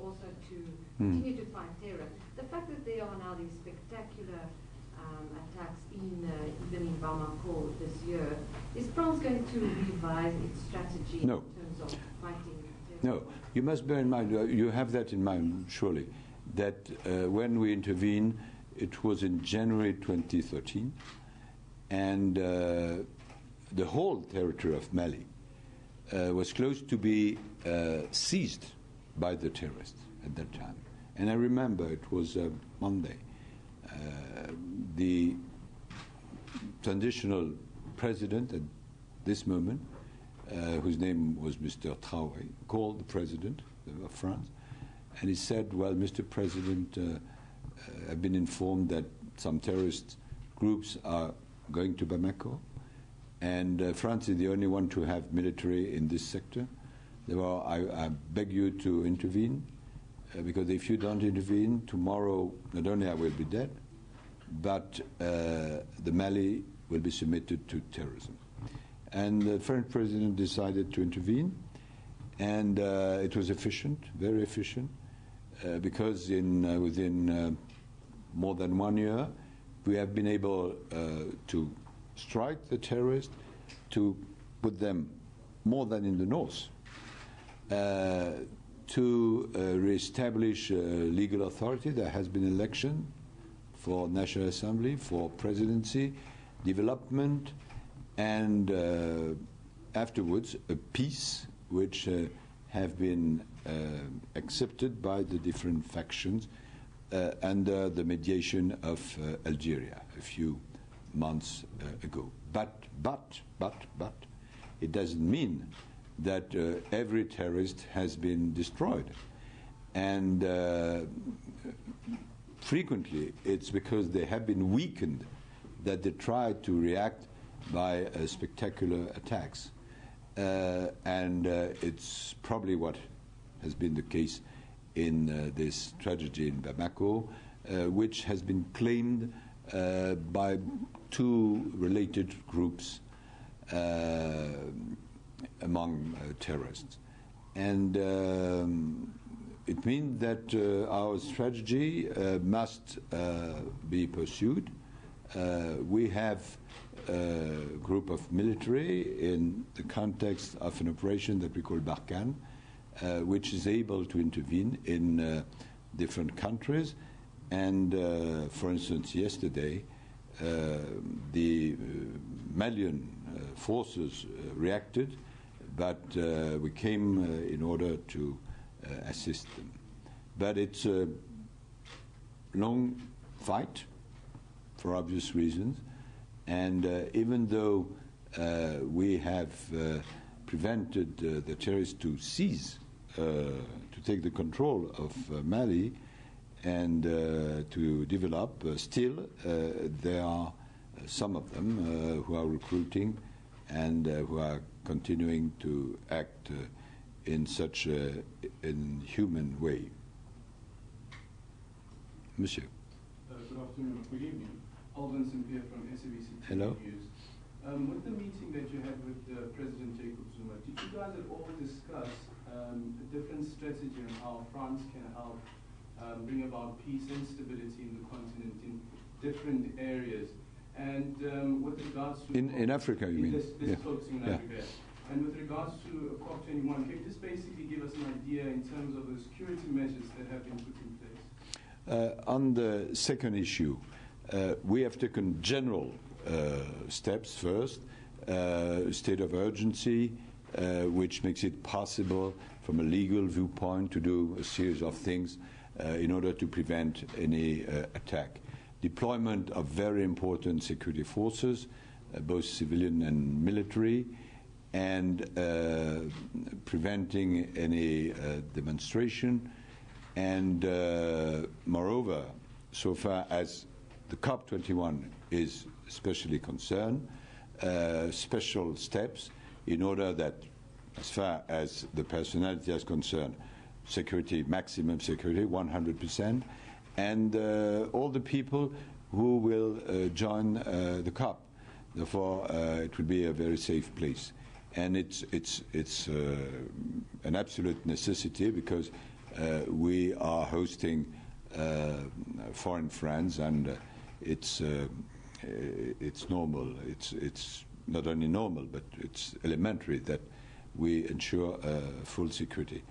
also to continue to fight terror. The fact that there are now these spectacular attacks even in Bamako this year, is France going to revise its strategy No. in terms of fighting terror? No, you must bear in mind, you have that in mind surely, that when we intervened, it was in January 2013, and the whole territory of Mali was close to be seized by the terrorists at that time. And I remember it was Monday. The transitional president at this moment, whose name was Mr. Traoré, called the president of France, and he said, well, Mr. President, I've been informed that some terrorist groups are going to Bamako, and France is the only one to have military in this sector. Therefore, I beg you to intervene, because if you don't intervene, tomorrow not only I will be dead, but the Mali will be submitted to terrorism. And the French president decided to intervene, and it was efficient, very efficient, because within more than 1 year, we have been able to strike the terrorists, to put them more than in the north, to re-establish legal authority. There has been election for National Assembly, for presidency, development, and afterwards a peace which have been accepted by the different factions under the mediation of Algeria a few months ago. But it doesn't mean that every terrorist has been destroyed. And frequently it's because they have been weakened that they try to react by spectacular attacks. And it's probably what has been the case in this tragedy in Bamako, which has been claimed by two related groups among terrorists. And it means that our strategy must be pursued. We have a group of military in the context of an operation that we call Barkhane, which is able to intervene in different countries. And for instance, yesterday, the Malian forces reacted, but we came in order to assist them. But it's a long fight, for obvious reasons, and even though we have prevented the terrorists to seize, to take the control of Mali and to develop, still there are some of them who are recruiting and who are continuing to act in such an inhuman way. Monsieur. Good afternoon, good evening. Alvin St-Pierre from SABC. Hello. News. With the meeting that you had with President Jacob Zuma, did you guys at all discuss a different strategy on how France can help bring about peace and stability in the continent in different areas? And with regards to... In Africa, you mean? This is focusing on Africa. And with regards to COP21, can you just basically give us an idea in terms of the security measures that have been put in place? On the second issue, we have taken general steps first, state of urgency, which makes it possible from a legal viewpoint to do a series of things in order to prevent any attack. Deployment of very important security forces, both civilian and military, and preventing any demonstration. And moreover, so far as the COP21 is especially concerned, special steps in order that, as far as the personality is concerned, security, maximum security, 100%, and all the people who will join the COP. Therefore, it will be a very safe place. And it's an absolute necessity because we are hosting foreign friends, and it's normal. It's not only normal, but it's elementary that we ensure full security.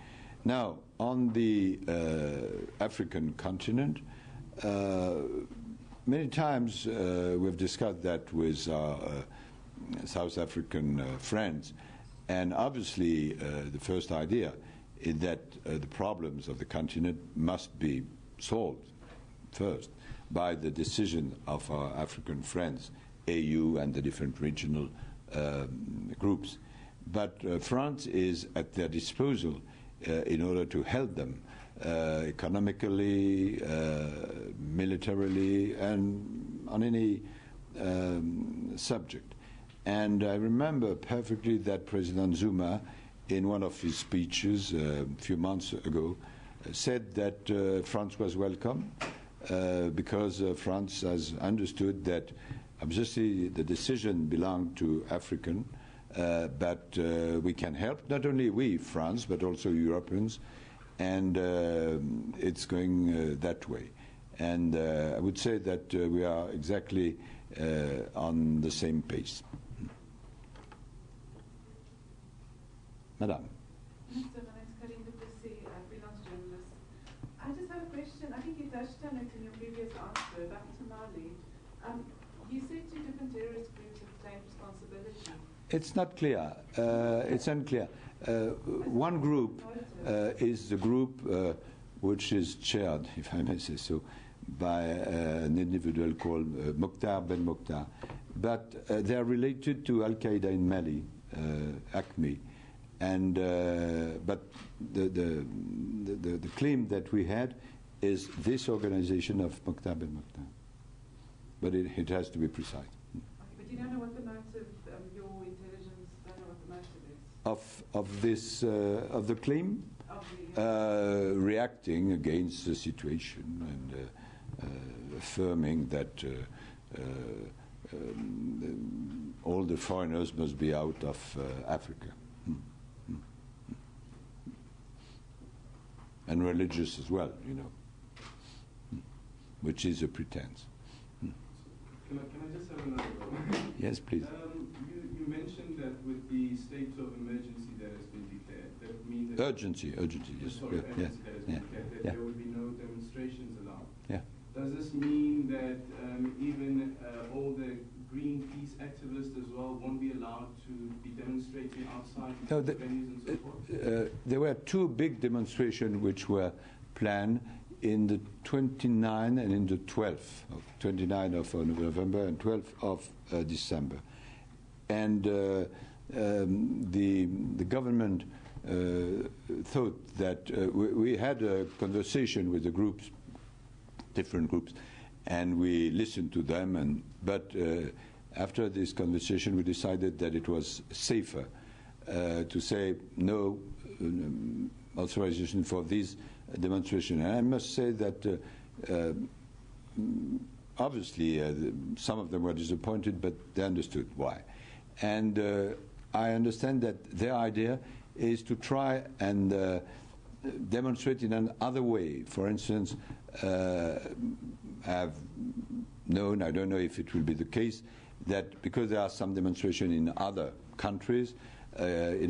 Now, on the African continent, many times we've discussed that with our South African friends, and obviously the first idea is that the problems of the continent must be solved first by the decision of our African friends, AU and the different regional groups. But France is at their disposal in order to help them economically, militarily, and on any subject. And I remember perfectly that President Zuma, in one of his speeches a few months ago, said that France was welcome because France has understood that obviously the decision belonged to African, but we can help, not only we, France, but also Europeans, and it's going that way. And I would say that we are exactly on the same pace. Madame. Minister, my name is Karim Duplessis, freelance journalist. I just have a question. I think you touched on it in your previous answer, back to Mali. You said two different terrorist groups have claimed responsibility. It's not clear. It's unclear. One group is the group which is chaired, if I may say so, by an individual called Mokhtar Ben Mokhtar. But they are related to Al-Qaeda in Mali, ACME. And but the claim that we had is this organization of Mokhtar Ben Mokhtar. But it has to be precise. Okay, but you don't know what the motive, your intelligence don't know what the motive is? Of this, of the claim? Of the, reacting against the situation and affirming that all the foreigners must be out of Africa. And religious as well, you know, which is a pretense. Can I just have another one? Yes, please. You mentioned that with the state of emergency that has been declared, that means that urgency, yes. Sorry, urgency that has been declared, that there will be no demonstrations allowed. Yeah. Does this mean that even all the Greenpeace activists as well won't be allowed to be demonstrating outside venues and so forth? There were two big demonstrations which were planned in the 29th and in the 12th, 29th of November and 12th of December. And the government thought that we had a conversation with the groups, different groups, and we listened to them. But after this conversation, we decided that it was safer to say no authorization for this demonstration. And I must say that obviously some of them were disappointed, but they understood why. And I understand that their idea is to try and demonstrate in another way. For instance, have known, I don't know if it will be the case, that because there are some demonstrations in other countries, you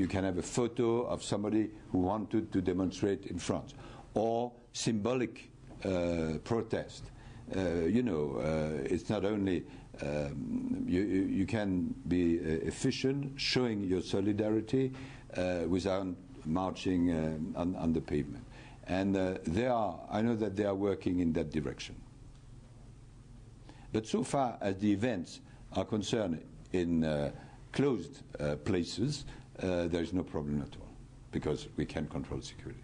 can have a photo of somebody who wanted to demonstrate in France, or symbolic protest. It's not only you can be efficient, showing your solidarity without marching on the pavement. And I know that they are working in that direction. But so far as the events are concerned in closed places, there is no problem at all, because we can control security.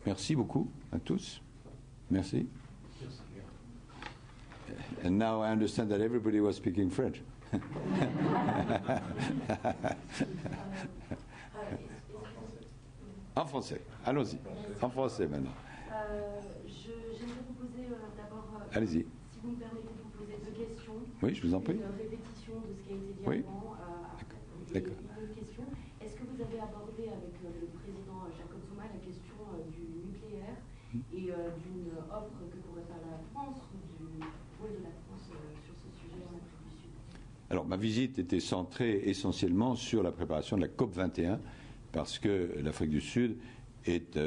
Merci beaucoup à tous. Merci. And now I understand that everybody was speaking French. En français, allons-y. En français maintenant. J'aimerais vous poser d'abord, allez-y. si vous me permettez de vous poser deux questions. Oui, je vous en prie. Une répétition de ce qui a été dit Oui. avant. D'accord. Une autre question. Est-ce que vous avez abordé avec le président Jacob Zuma la question du nucléaire et d'une offre que pourrait faire la France ou du rôle de la France sur ce sujet en Afrique du Sud? Alors, ma visite était centrée essentiellement sur la préparation de la COP21, parce que l'Afrique du Sud est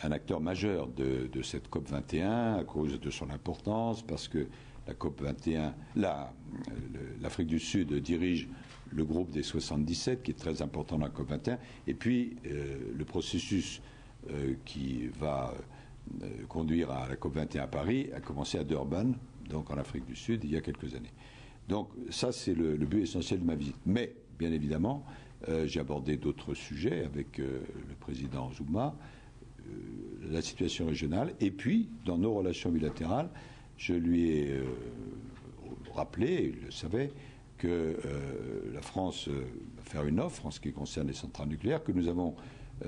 un acteur majeur de cette COP21 à cause de son importance, parce que la COP21, l'Afrique du Sud dirige le groupe des 77, qui est très important dans la COP21, et puis le processus qui va conduire à la COP21 à Paris a commencé à Durban, donc en Afrique du Sud, il y a quelques années. Donc ça, c'est le but essentiel de ma visite. Mais, bien évidemment, j'ai abordé d'autres sujets avec le président Zuma, la situation régionale, et puis, dans nos relations bilatérales, je lui ai rappelé, il le savait, que la France va faire une offre en ce qui concerne les centrales nucléaires, que nous avons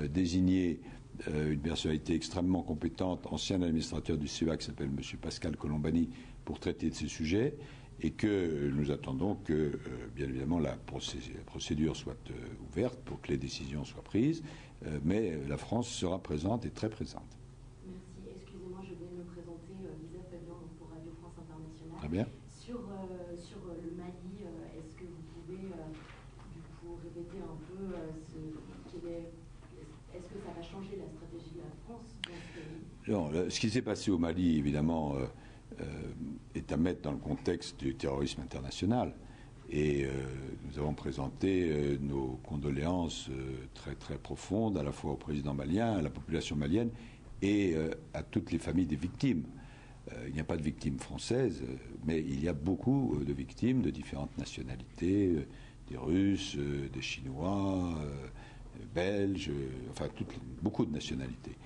désigné une personnalité extrêmement compétente, ancien administrateur du CEA, qui s'appelle M. Pascal Colombani, pour traiter de ces sujets, et que nous attendons que, bien évidemment, la procédure soit ouverte pour que les décisions soient prises, mais la France sera présente et très présente. Merci. Excusez-moi, je vais me présenter, Lisa Fabian pour Radio France Internationale. Très bien. Sur le Mali, est-ce que vous pouvez du coup répéter un peu est-ce que ça va changer la stratégie de la France dans ce pays? Non, ce qui s'est passé au Mali, évidemment, est à mettre dans le contexte du terrorisme international. Et nous avons présenté nos condoléances très très profondes à la fois au président malien, à la population malienne et à toutes les familles des victimes. Il n'y a pas de victimes françaises, mais il y a beaucoup de victimes de différentes nationalités, des Russes, des Chinois, Belges, enfin beaucoup de nationalités.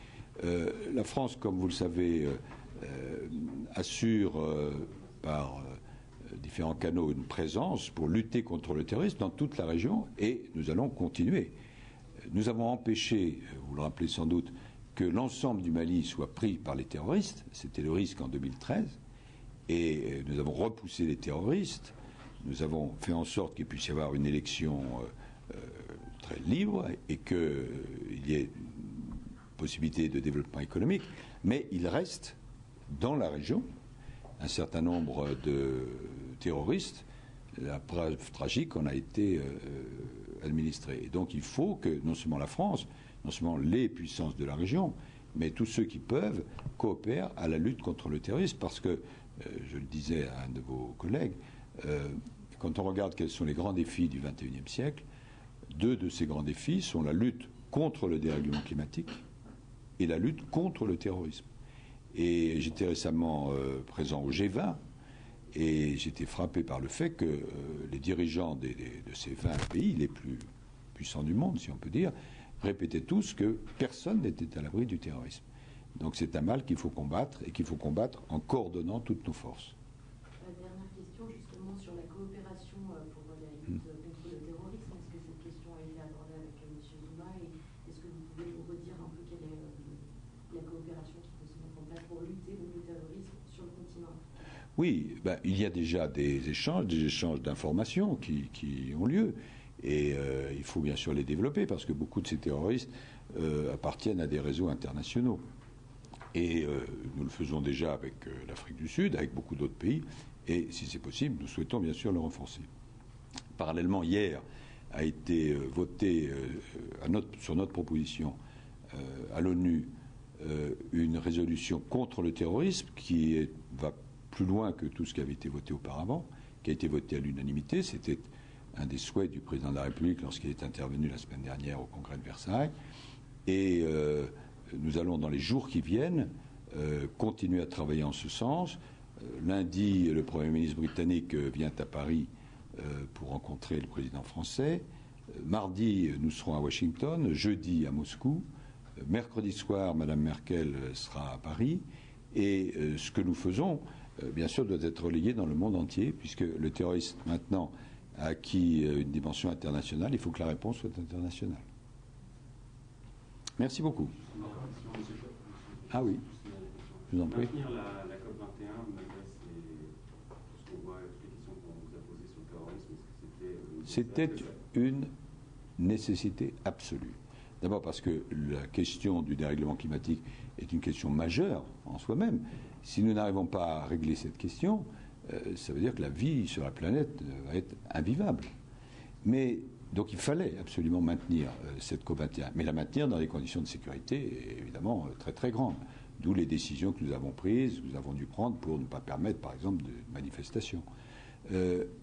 La France, comme vous le savez, assure par différents canaux une présence pour lutter contre le terrorisme dans toute la région, et nous allons continuer. Nous avons empêché, vous le rappelez sans doute, que l'ensemble du Mali soit pris par les terroristes. C'était le risque en 2013. Et nous avons repoussé les terroristes. Nous avons fait en sorte qu'il puisse y avoir une élection très libre et qu'il y ait une possibilité de développement économique. Mais il reste dans la région un certain nombre de terroristes. La preuve tragique en a été administrée. Et donc il faut que non seulement la France, non seulement les puissances de la région, mais tous ceux qui peuvent coopèrent à la lutte contre le terrorisme, parce que, je le disais à un de vos collègues, quand on regarde quels sont les grands défis du XXIe siècle, deux de ces grands défis sont la lutte contre le dérèglement climatique et la lutte contre le terrorisme. Et j'étais récemment présent au G20, et j'étais frappé par le fait que les dirigeants de ces 20 pays les plus puissants du monde, si on peut dire, répétaient tous que personne n'était à l'abri du terrorisme. Donc c'est un mal qu'il faut combattre, et qu'il faut combattre en coordonnant toutes nos forces. Dernière question justement sur la coopération pour la lutte contre le terrorisme. Est-ce que cette question a été abordée avec M. Zuma, et est-ce que vous pouvez nous redire un peu quelle est la coopération qui peut se mettre en place pour lutter contre le terrorisme sur le continent? Oui, il y a déjà des échanges d'informations qui ont lieu. Et il faut bien sûr les développer, parce que beaucoup de ces terroristes appartiennent à des réseaux internationaux. Et nous le faisons déjà avec l'Afrique du Sud, avec beaucoup d'autres pays. Et si c'est possible, nous souhaitons bien sûr le renforcer. Parallèlement, hier a été voté sur notre proposition à l'ONU une résolution contre le terrorisme qui va plus loin que tout ce qui avait été voté auparavant, qui a été voté à l'unanimité. C'était un des souhaits du président de la République lorsqu'il est intervenu la semaine dernière au Congrès de Versailles. Et nous allons, dans les jours qui viennent, continuer à travailler en ce sens. Lundi, le Premier ministre britannique vient à Paris pour rencontrer le président français. Mardi, nous serons à Washington. Jeudi, à Moscou. Mercredi soir, Mme Merkel sera à Paris. Et ce que nous faisons, bien sûr, doit être relayé dans le monde entier, puisque le terrorisme, maintenant, a acquis une dimension internationale. Il faut que la réponse soit internationale. Merci beaucoup. Ah oui, je vous en prie. Maintenir la COP21, malgré tout ce qu'on voit, toutes les questions qu'on C'était une nécessité absolue. D'abord parce que la question du dérèglement climatique est une question majeure en soi-même. Si nous n'arrivons pas à régler cette question, ça veut dire que la vie sur la planète va être invivable. Mais donc il fallait absolument maintenir cette COP21, mais la maintenir dans des conditions de sécurité évidemment très très grandes. D'où les décisions que nous avons prises, que nous avons dû prendre pour ne pas permettre par exemple de manifestations.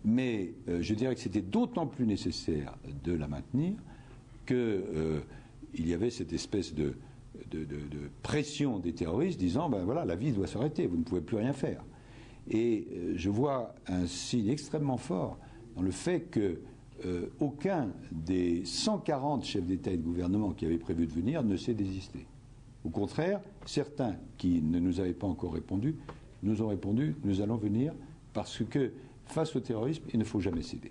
Mais je dirais que c'était d'autant plus nécessaire de la maintenir que il y avait cette espèce de pression des terroristes disant ben voilà, la vie doit s'arrêter, vous ne pouvez plus rien faire. Et je vois un signe extrêmement fort dans le fait que aucun des 140 chefs d'État et de gouvernement qui avaient prévu de venir ne s'est désisté. Au contraire, certains qui ne nous avaient pas encore répondu nous ont répondu nous allons venir parce que face au terrorisme, il ne faut jamais céder.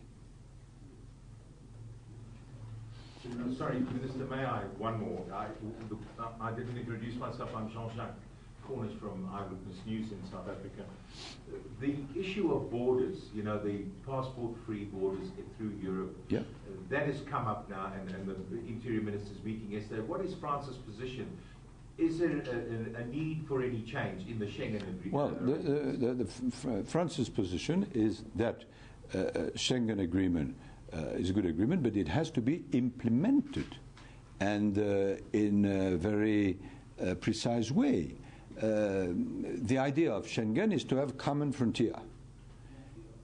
Sorry, Minister, may I one more? I didn't introduce myself. I'm Jean-Jacques Cornish from Eyewitness News in South Africa. The issue of borders, you know, the passport-free borders through Europe, yeah. That has come up now, and the Interior Minister's meeting yesterday. What is France's position? Is there a need for any change in the Schengen Agreement? Well, France's position is that Schengen Agreement is a good agreement, but it has to be implemented and in a very precise way. The idea of Schengen is to have a common frontier.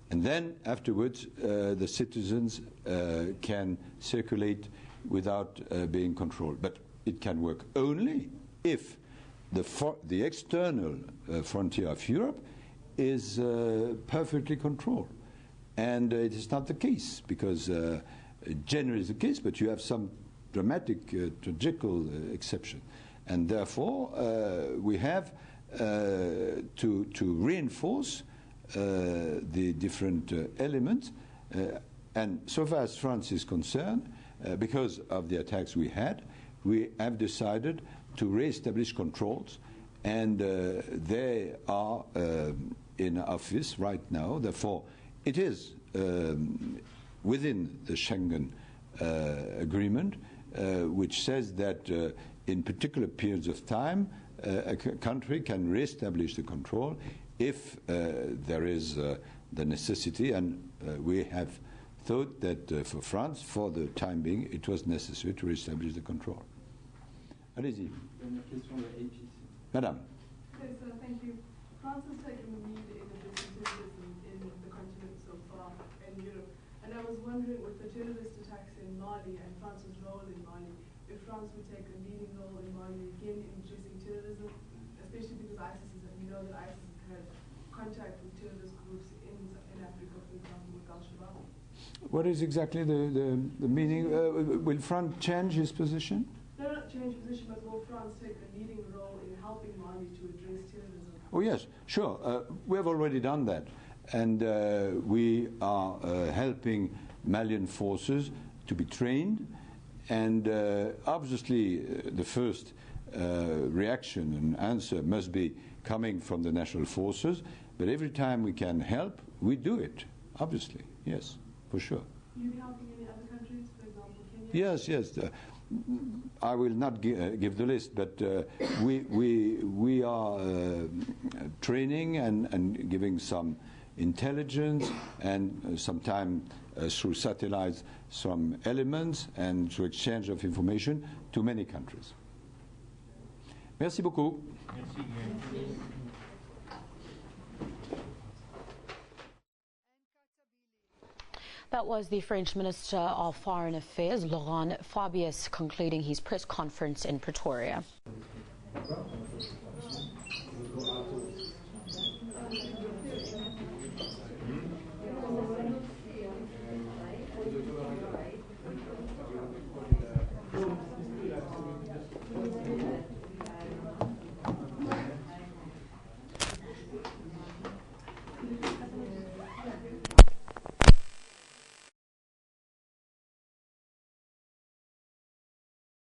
And then afterwards, the citizens can circulate without being controlled. But it can work only if the external frontier of Europe is perfectly controlled. And it is not the case, because generally it's the case, but you have some dramatic, tragical exception. And therefore, we have to reinforce the different elements. And so far as France is concerned, because of the attacks we have decided to re-establish controls, and they are in office right now. Therefore, it is within the Schengen agreement, which says that in particular periods of time, a country can re-establish the control if there is the necessity, and we have thought that for France, for the time being, it was necessary to re-establish the control. Allez-y. Madame. Yes, thank you. France has taken the lead in addressing terrorism in the continent so far, in Europe. And I was wondering, with the terrorist attacks in Mali and France's role in Mali, if France would take a leading role in Mali again in addressing terrorism, especially because ISIS is, and we know that ISIS has had contact with terrorist groups in Africa, for example, with Al-Shabaab. What is exactly the meaning? Will France change his position? No, not change position, but will France take a leading role in helping Mali to address terrorism? Oh yes, sure. We have already done that, and we are helping Malian forces to be trained, and obviously the first reaction and answer must be coming from the national forces, but every time we can help, we do it, obviously, yes, for sure. Will you be helping any other countries, for example, Kenya? Yes, yes. I will not give the list, but we are training and giving some intelligence, and sometimes through satellites some elements, and through exchange of information to many countries. Merci beaucoup. Merci. That was the French Minister of Foreign Affairs, Laurent Fabius, concluding his press conference in Pretoria.